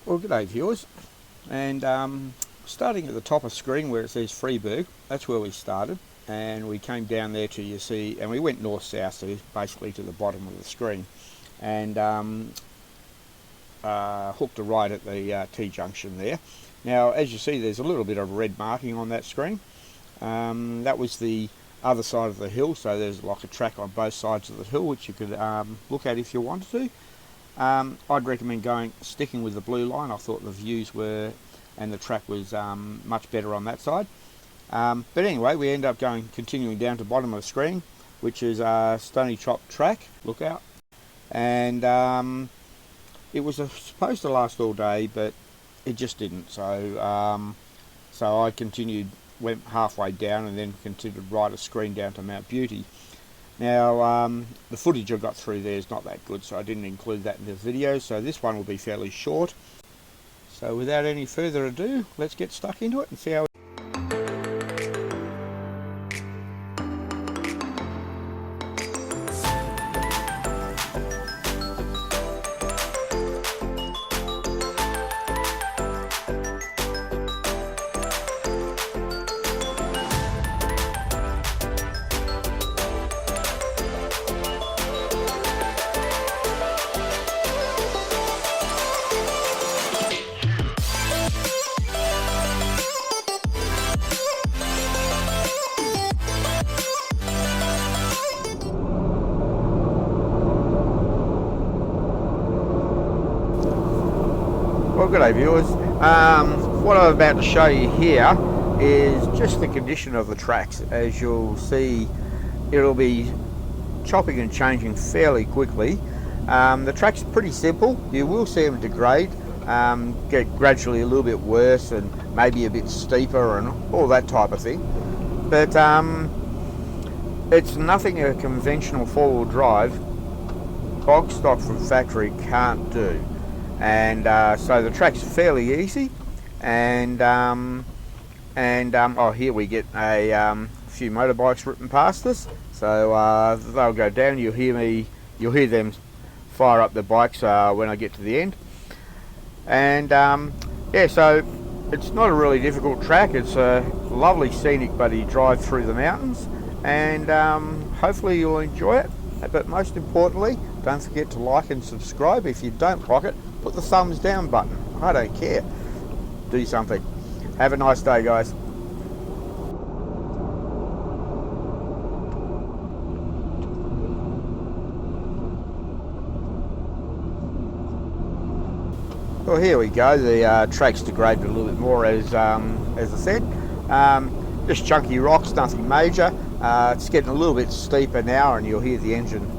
Well, g'day viewers, and starting at the top of screen where it says Freeburg, that's where we started, and we came down there to, you see, and we went north-south, so basically to the bottom of the screen, and hooked a right at the T-junction there. Now, as you see, there's a little bit of red marking on that screen. That was the other side of the hill, so there's like a track on both sides of the hill which you could look at if you wanted to. I'd recommend sticking with the blue line. I thought the views were, and the track was much better on that side. But anyway, we end up continuing down to the bottom of the screen, which is Stony Top Track, look out. And it was supposed to last all day, but it just didn't. So I went halfway down and then continued right a screen down to Mount Beauty. Now, the footage I got through there is not that good, so I didn't include that in the video, so this one will be fairly short. So without any further ado, let's get stuck into it and see how Well, good day viewers. What I'm about to show you here is just the condition of the tracks. As you'll see, it'll be chopping and changing fairly quickly. The track's pretty simple. You will see them degrade, get gradually a little bit worse and maybe a bit steeper and all that type of thing. But it's nothing a conventional four-wheel drive bog stock from factory can't do. And so the track's fairly easy, and oh, here we get a few motorbikes ripping past us, so they'll go down. You'll hear them fire up the bikes when I get to the end. And yeah, so it's not a really difficult track. It's a lovely scenic buddy drive through the mountains, and hopefully you'll enjoy it. But most importantly, don't forget to like and subscribe. If you don't like it, put the thumbs down button. I don't care. Do something. Have a nice day, guys. Well, here we go. The track's degraded a little bit more, as I said. Just chunky rocks, nothing major. It's getting a little bit steeper now, and you'll hear the engine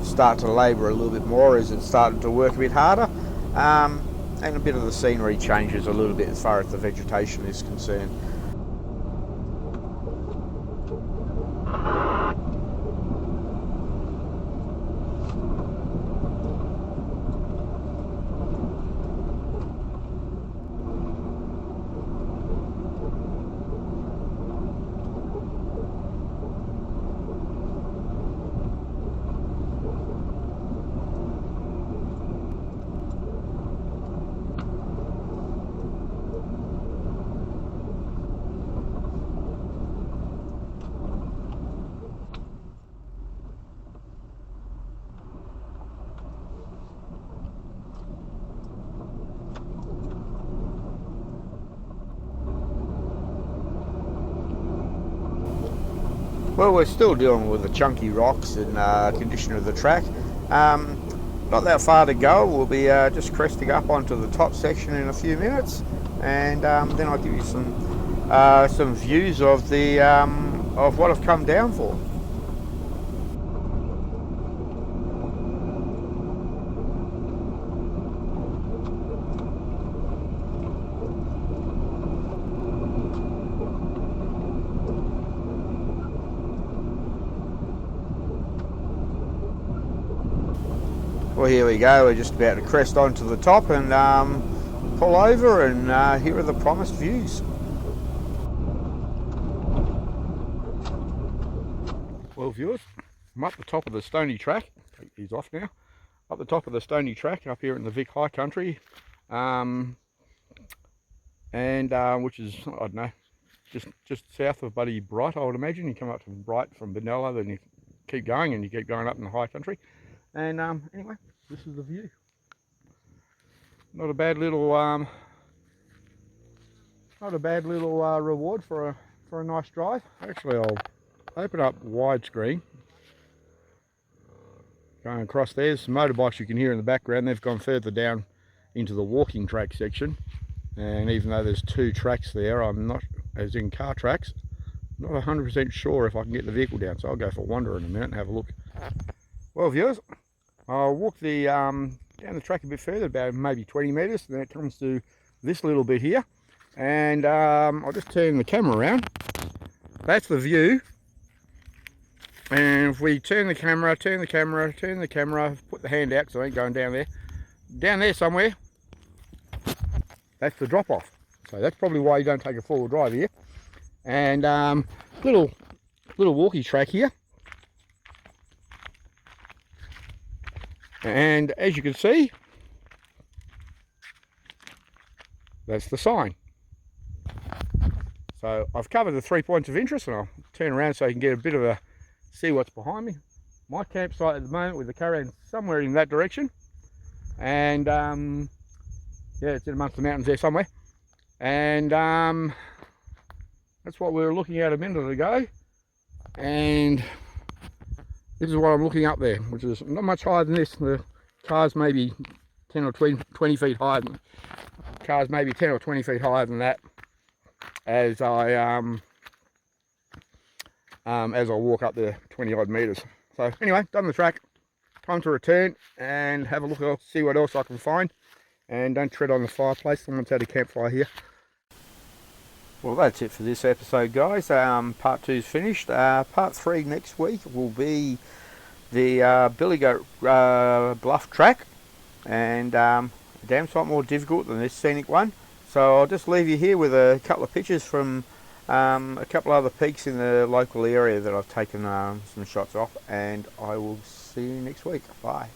start to labour a little bit more as it's starting to work a bit harder. And a bit of the scenery changes a little bit as far as the vegetation is concerned. Well, we're still dealing with the chunky rocks and condition of the track. Not that far to go. We'll be just cresting up onto the top section in a few minutes, and then I'll give you some views of the of what I've come down for. Well, here we go. We're just about to crest onto the top and pull over, and here are the promised views. Well, viewers, I'm up the top of the Stony Track. He's off now. Up the top of the Stony Track up here in the Vic High Country, which is, I don't know, just south of Buddy Bright, I would imagine. You come up to Bright from Benalla, then you keep going and you keep going up in the high country. And anyway, this is the view. Not a bad little reward for a nice drive. Actually, I'll open up widescreen. Going across there's some motorbikes you can hear in the background. They've gone further down into the walking track section, and even though there's 2 tracks there, I'm not, as in car tracks, not 100% sure if I can get the vehicle down, so I'll go for a wander in a minute and have a look. Well, viewers, I'll walk the down the track a bit further, about maybe 20 metres, and then it comes to this little bit here, and I'll just turn the camera around. That's the view. And if we turn the camera, put the hand out, because I ain't going down there somewhere, that's the drop off. So that's probably why you don't take a 4-wheel drive here. And little walkie track here. And as you can see, that's the sign. So I've covered the 3 points of interest, and I'll turn around so you can get a bit of a see what's behind me. My campsite at the moment with the caravan somewhere in that direction, and yeah, it's in amongst the mountains there somewhere, and that's what we were looking at a minute ago, and this is what I'm looking up there, which is not much higher than this. The car's maybe 10 or 20 feet higher than, car's maybe 10 or 20 feet higher than that, as I walk up the 20 odd metres. So anyway, done the track, time to return and have a look, see what else I can find, and don't tread on the fireplace. Someone's had a campfire here. Well, that's it for this episode, guys. Part 2's finished. Part 3 next week will be the Billy Goat Bluff track, and a damn sight more difficult than this scenic one. So I'll just leave you here with a couple of pictures from a couple other peaks in the local area that I've taken some shots off, and I will see you next week. Bye.